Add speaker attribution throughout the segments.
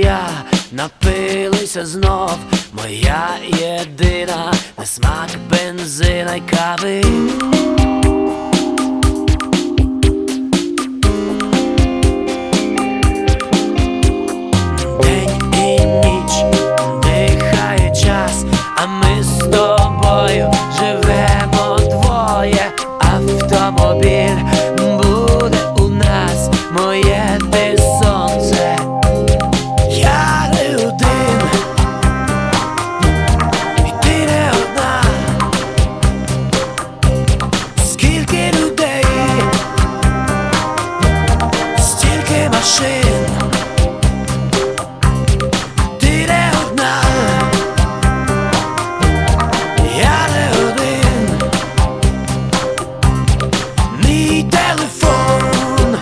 Speaker 1: я напилися знов, моя єдина, на смак бензина й кави. День і ніч дихає час, а ми з тобою живемо двоє. Автомобіль буде у нас, моє ти сонце. Я не один, і ти не одна. Скільки людей, стільки машин. Ти не одна, я не один. Мій телефон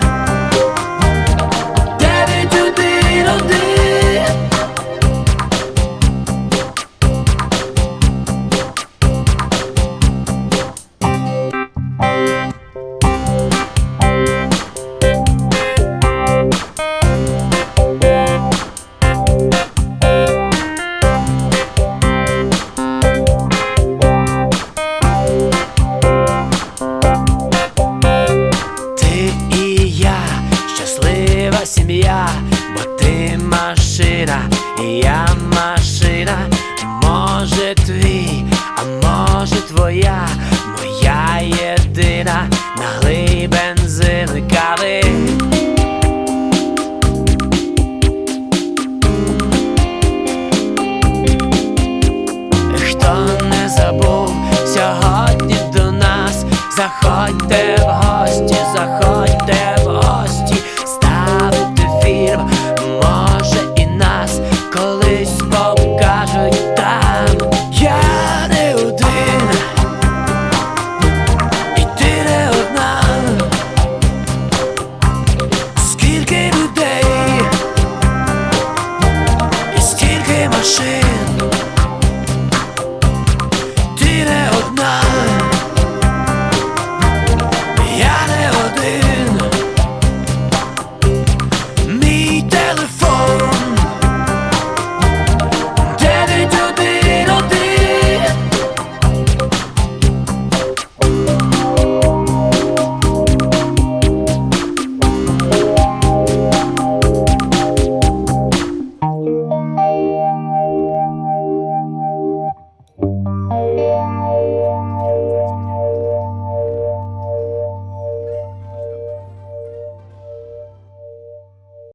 Speaker 1: 911. Ти і я, щаслива сім'я, бо ти машина, і я машина. Може твій, а може твоя, моя єдина, налий бензин і кави. Хто не забув сьогодні до нас, заходьте в гості, заходьте в гості, ставити фільм, може і нас колись покажуть там. Я не один, і ти не одна. Скільки людей, і стільки машин.